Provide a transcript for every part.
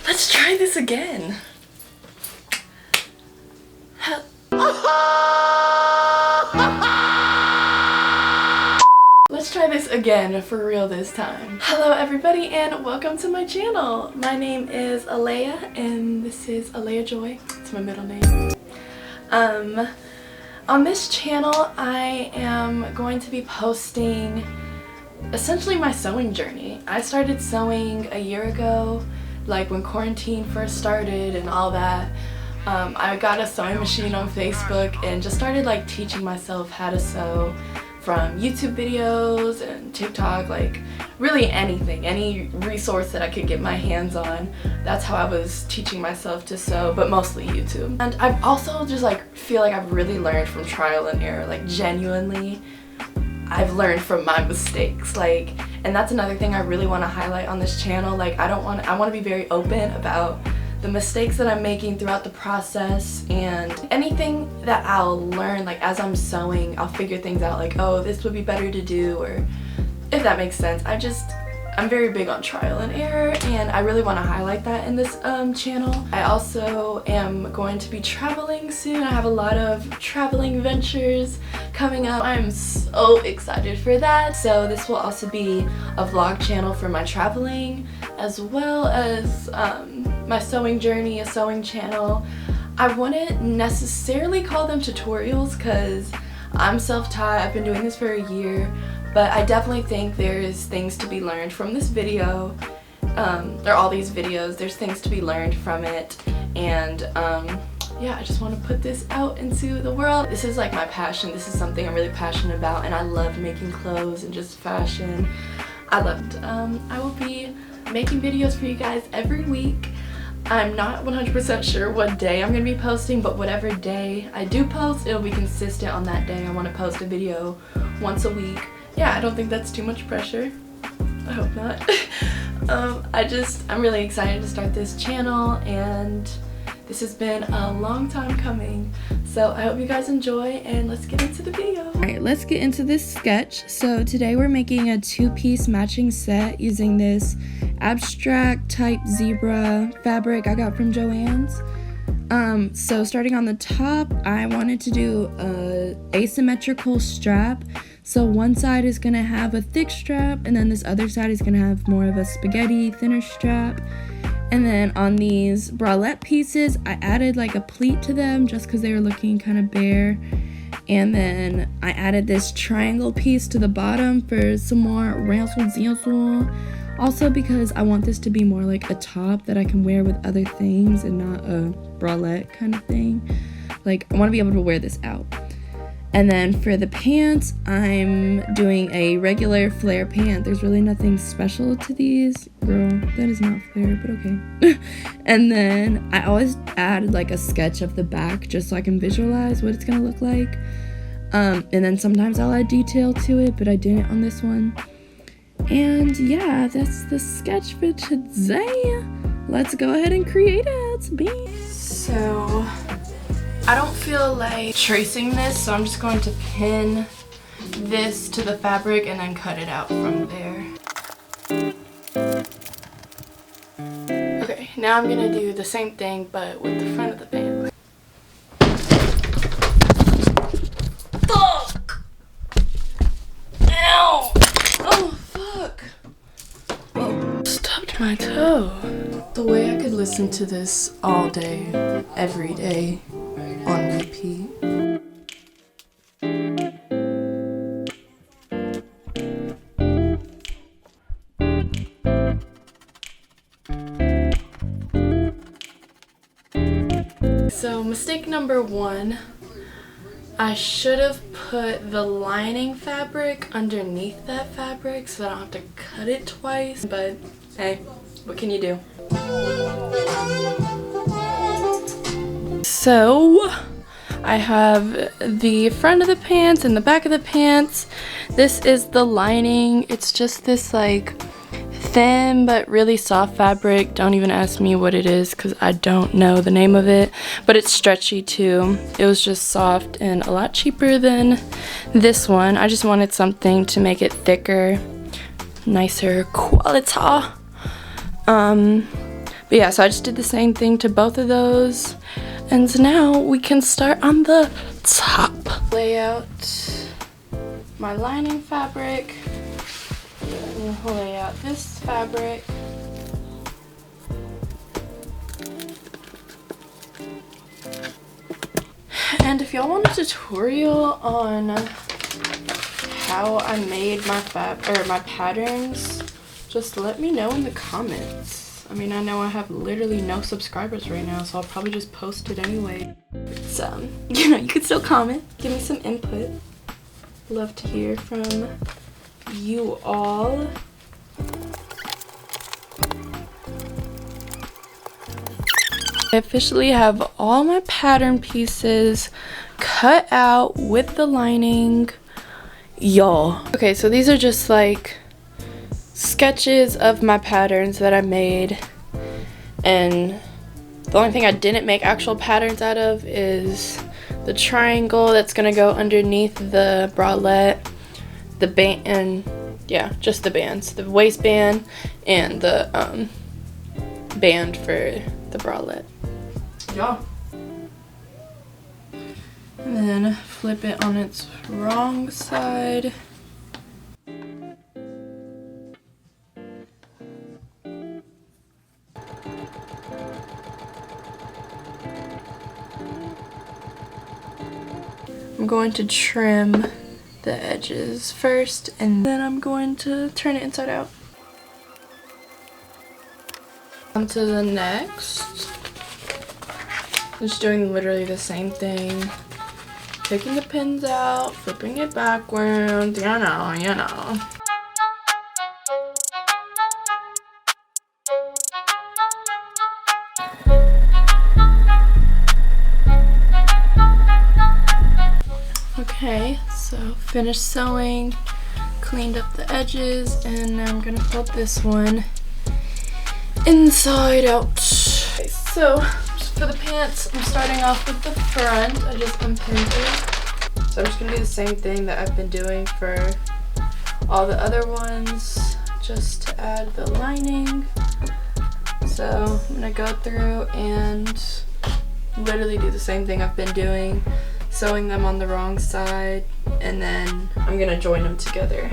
Let's try this again. Let's try this again for real this time. Hello everybody and welcome to my channel. My name is Alaya and this is ALAYAHJOY. It's my middle name. On this channel I am going to be posting essentially my sewing journey. I started sewing a year ago, like when quarantine first started and all that. I got a sewing machine on Facebook and just started like teaching myself how to sew from YouTube videos and TikTok, like really anything, any resource that I could get my hands on. That's how I was teaching myself to sew, but mostly YouTube. And I've also just like feel like I've really learned from trial and error, like genuinely I've learned from my mistakes, like, and that's another thing I really want to highlight on this channel. Like I want to be very open about the mistakes that I'm making throughout the process, and anything that I'll learn like as I'm sewing, I'll figure things out like, oh, this would be better to do, or if that makes sense. I'm very big on trial and error, and I really want to highlight that in this channel. I also am going to be traveling soon. I have a lot of traveling ventures coming up. I'm so excited for that. So this will also be a vlog channel for my traveling, as well as my sewing journey, a sewing channel. I wouldn't necessarily call them tutorials because I'm self-taught. I've been doing this for a year. But I definitely think there's things to be learned from this video. There are all these videos, there's things to be learned from it. And yeah, I just want to put this out into the world. This is like my passion. This is something I'm really passionate about, and I love making clothes and just fashion. I love it. I will be making videos for you guys every week. I'm not 100% sure what day I'm going to be posting, but whatever day I do post, it'll be consistent on that day. I want to post a video once a week. Yeah, I don't think that's too much pressure. I hope not. I'm really excited to start this channel, and this has been a long time coming. So I hope you guys enjoy, and let's get into the video. Alright, let's get into this sketch. So today we're making a two-piece matching set using this abstract type zebra fabric I got from Joann's. So starting on the top, I wanted to do a asymmetrical strap. So one side is gonna have a thick strap, and then this other side is gonna have more of a spaghetti, thinner strap. And then on these bralette pieces, I added like a pleat to them just because they were looking kind of bare. And then I added this triangle piece to the bottom for some more razzle-dazzle. Also because I want this to be more like a top that I can wear with other things and not a bralette kind of thing. Like, I want to be able to wear this out. And then for the pants, I'm doing a regular flare pant. There's really nothing special to these. Girl, that is not flare, but okay. And then I always add like a sketch of the back just so I can visualize what it's gonna look like. And then sometimes I'll add detail to it, but I didn't on this one. And yeah, that's the sketch for today. Let's go ahead and create it. So I don't feel like tracing this, so I'm just going to pin this to the fabric and then cut it out from there. Okay, now I'm gonna do the same thing but with the front of the pants. Fuck! Ow! Oh, fuck! Oh, stubbed my toe. The way I could listen to this all day, every day, on repeat. So mistake number one, I should have put the lining fabric underneath that fabric so I don't have to cut it twice, but hey, what can you do? So I have the front of the pants and the back of the pants. This is the lining. It's just this like thin but really soft fabric. Don't even ask me what it is because I don't know the name of it, but it's stretchy too. It was just soft and a lot cheaper than this one. I just wanted something to make it thicker, nicer quality. But yeah, so I just did the same thing to both of those. And so now we can start on the top. Lay out my lining fabric. And lay out this fabric. And if y'all want a tutorial on how I made my patterns, just let me know in the comments. I mean, I know I have literally no subscribers right now, so I'll probably just post it anyway. So, you know, you could still comment, give me some input. Love to hear from you all. I officially have all my pattern pieces cut out with the lining, y'all. Okay, so these are just like sketches of my patterns that I made, and the only thing I didn't make actual patterns out of is the triangle that's gonna go underneath the bralette, the band, and yeah, just the bands, the waistband and the band for the bralette. Yeah. And then flip it on its wrong side. I'm going to trim the edges first, and then I'm going to turn it inside out. On to the next. Just doing literally the same thing. Taking the pins out, flipping it backwards, you know. Okay, so finished sewing, cleaned up the edges, and now I'm gonna put this one inside out. Okay, so for the pants, I'm starting off with the front. I just unpinned it. So I'm just gonna do the same thing that I've been doing for all the other ones, just to add the lining. So I'm gonna go through and literally do the same thing I've been doing, sewing them on the wrong side, and then I'm gonna join them together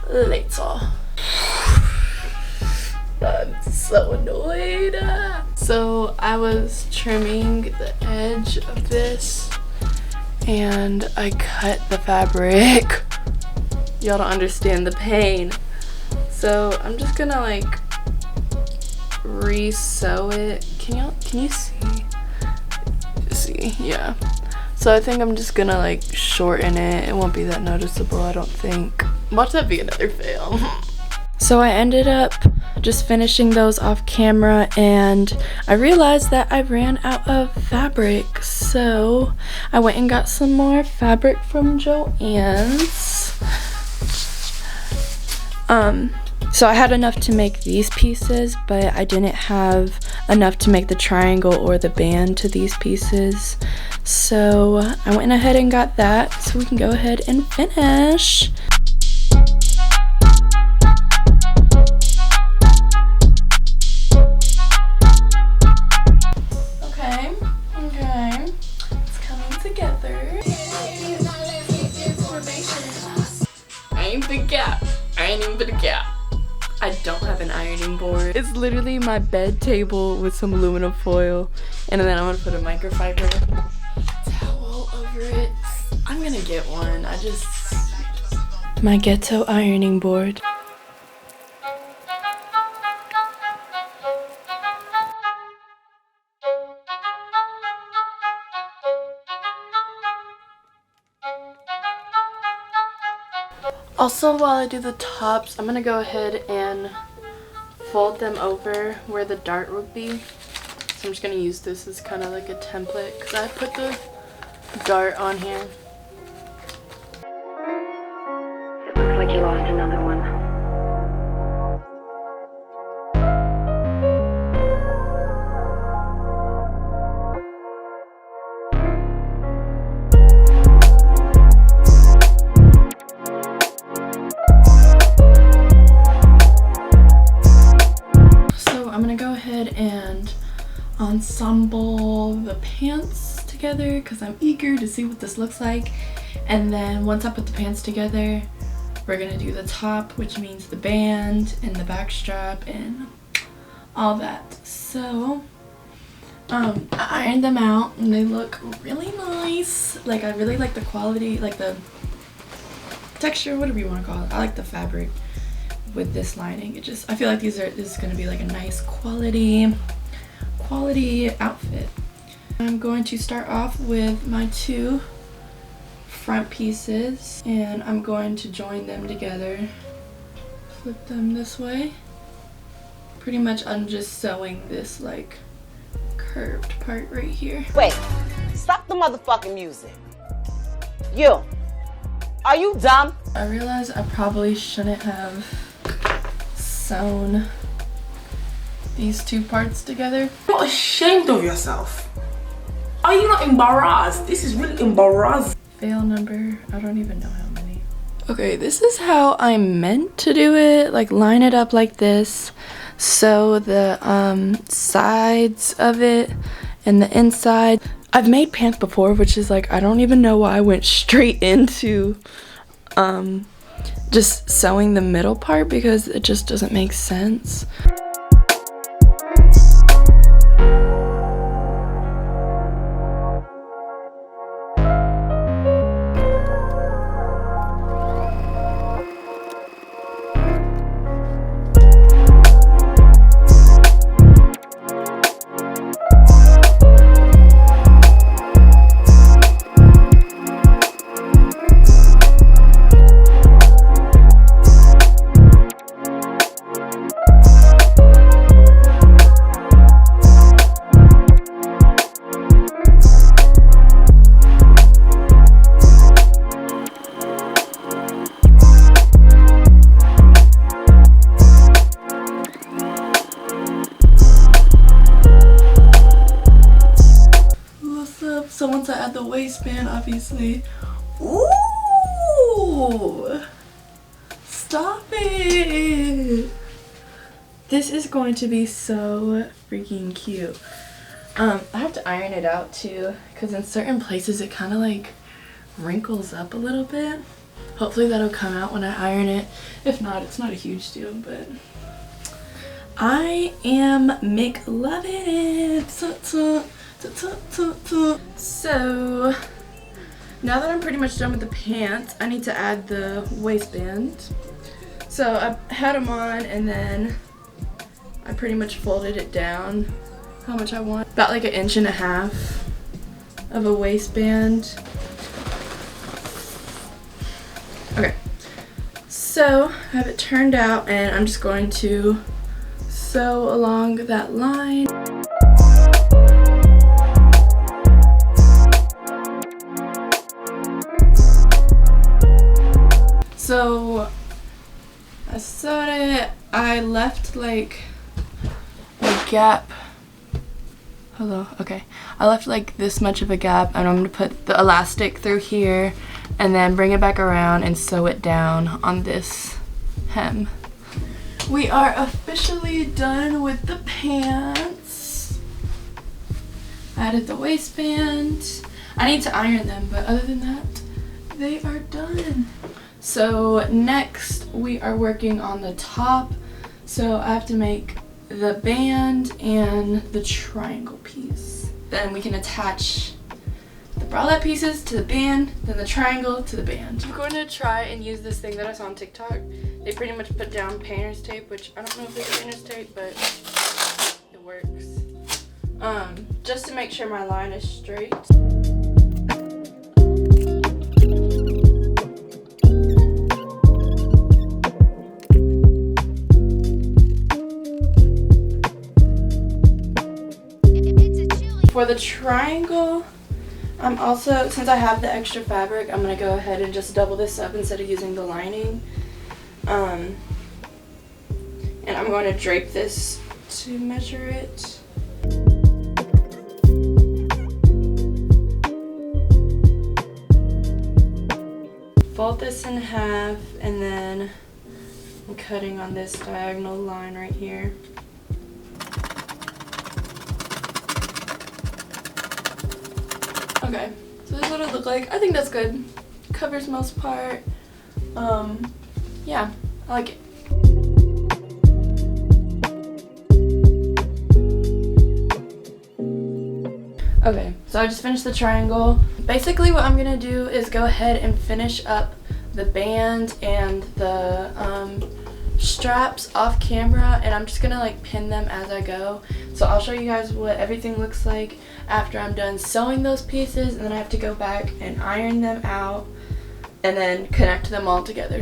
later. I'm so annoyed. So I was trimming the edge of this and I cut the fabric. Y'all don't understand the pain. So I'm just gonna like re-sew it. Can you see? See, yeah. So I think I'm just gonna like shorten it. It won't be that noticeable, I don't think. Watch that be another fail. So I ended up just finishing those off camera, and I realized that I ran out of fabric. So I went and got some more fabric from Joann's. So I had enough to make these pieces, but I didn't have enough to make the triangle or the band to these pieces. So I went ahead and got that, so we can go ahead and finish. Okay, it's coming together. I ain't the gap. I ain't even the gap. I don't have an ironing board. It's literally my bed table with some aluminum foil, and then I'm gonna put a microfiber towel over it. I'm gonna get one. My ghetto ironing board. Also, while I do the tops, I'm gonna go ahead and fold them over where the dart would be. So I'm just gonna use this as kind of like a template because I put the dart on here. It looks like you lost another one. and ensemble the pants together because I'm eager to see what this looks like. And then once I put the pants together, we're gonna do the top, which means the band and the back strap and all that. So I ironed them out and they look really nice. Like, I really like the quality, like the texture, whatever you want to call it. I like the fabric with this lining. I feel like this is gonna be like a nice quality outfit. I'm going to start off with my two front pieces and I'm going to join them together. Flip them this way. Pretty much I'm just sewing this like curved part right here. Wait, stop the motherfucking music. You, are you dumb? I realize I probably shouldn't have sewn these two parts together. You're not ashamed of yourself. Are you not embarrassed? This is really embarrassing. Fail number, I don't even know how many. Okay, this is how I meant to do it. Like, line it up like this. Sew the sides of it and the inside. I've made pants before, which is like, I don't even know why I went straight into just sewing the middle part because it just doesn't make sense. So once I add the waistband, obviously, ooh, stop it. This is going to be so freaking cute. I have to iron it out too, because in certain places it kind of like wrinkles up a little bit. Hopefully that'll come out when I iron it. If not, it's not a huge deal, but I am McLovin' it. So now that I'm pretty much done with the pants, I need to add the waistband. So I had them on and then I pretty much folded it down how much I want. About like 1.5 inches of a waistband. Okay, so I have it turned out and I'm just going to sew along that line. So I sewed it. I left like a gap. Hello, okay. I left like this much of a gap and I'm gonna put the elastic through here and then bring it back around and sew it down on this hem. We are officially done with the pants. Added the waistband. I need to iron them, but other than that, they are done. So next we are working on the top. So I have to make the band and the triangle piece. Then we can attach the bralette pieces to the band, then the triangle to the band. I'm going to try and use this thing that I saw on TikTok. They pretty much put down painter's tape, which I don't know if it's painter's tape, but it works. Just to make sure my line is straight. For the triangle, I'm also, since I have the extra fabric, I'm going to go ahead and just double this up instead of using the lining. And I'm going to drape this to measure it. Fold this in half and then I'm cutting on this diagonal line right here. Okay, so this is what it looked like. I think that's good. Covers most part. Yeah, I like it. Okay, so I just finished the triangle. Basically what I'm gonna do is go ahead and finish up the band and the straps off camera, and I'm just gonna like pin them as I go. So I'll show you guys what everything looks like after I'm done sewing those pieces, and then I have to go back and iron them out and then connect them all together.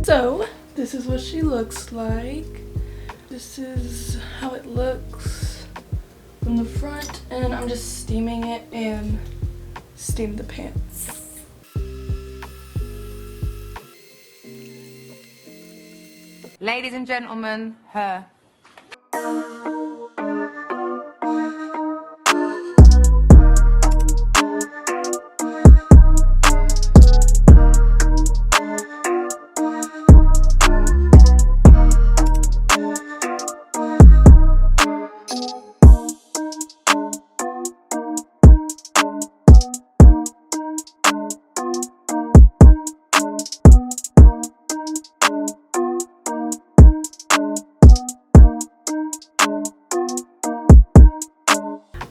So this is what she looks like. This is how it looks from the front, and I'm just steaming it and steam the pants. Ladies and gentlemen, her.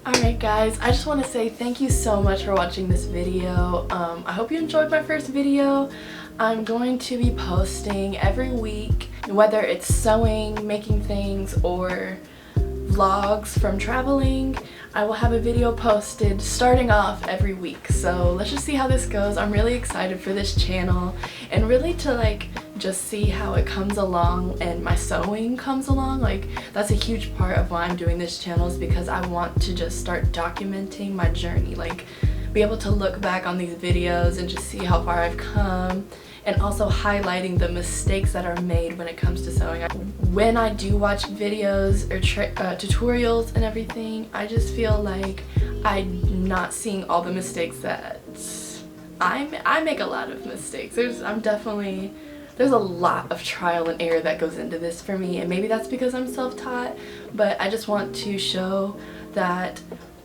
Alright guys, I just want to say thank you so much for watching this video. I hope you enjoyed my first video. I'm going to be posting every week, whether it's sewing, making things, or vlogs from traveling. I will have a video posted starting off every week, so let's just see how this goes. I'm really excited for this channel and really to like just see how it comes along and my sewing comes along. Like, that's a huge part of why I'm doing this channel, is because I want to just start documenting my journey, like be able to look back on these videos and just see how far I've come, and also highlighting the mistakes that are made when it comes to sewing. When I do watch videos or tutorials and everything, I just feel like I'm not seeing all the mistakes that I make. A lot of mistakes. There's a lot of trial and error that goes into this for me, and maybe that's because I'm self-taught, but I just want to show that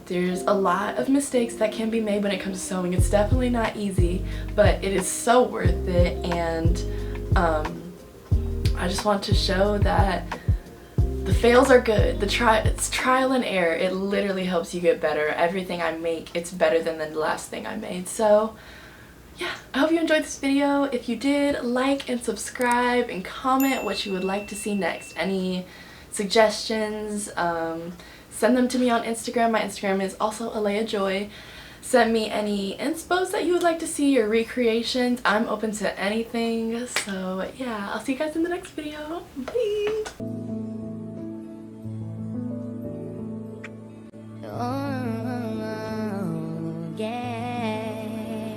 there's a lot of mistakes that can be made when it comes to sewing. It's definitely not easy, but it is so worth it, and I just want to show that the fails are good. It's trial and error. It literally helps you get better. Everything I make, it's better than the last thing I made. So yeah, I hope you enjoyed this video. If you did, like and subscribe and comment what you would like to see next. Any suggestions, send them to me on Instagram. My Instagram is also ALAYAHJOY. Send me any inspos that you would like to see or recreations. I'm open to anything. So yeah, I'll see you guys in the next video. Bye!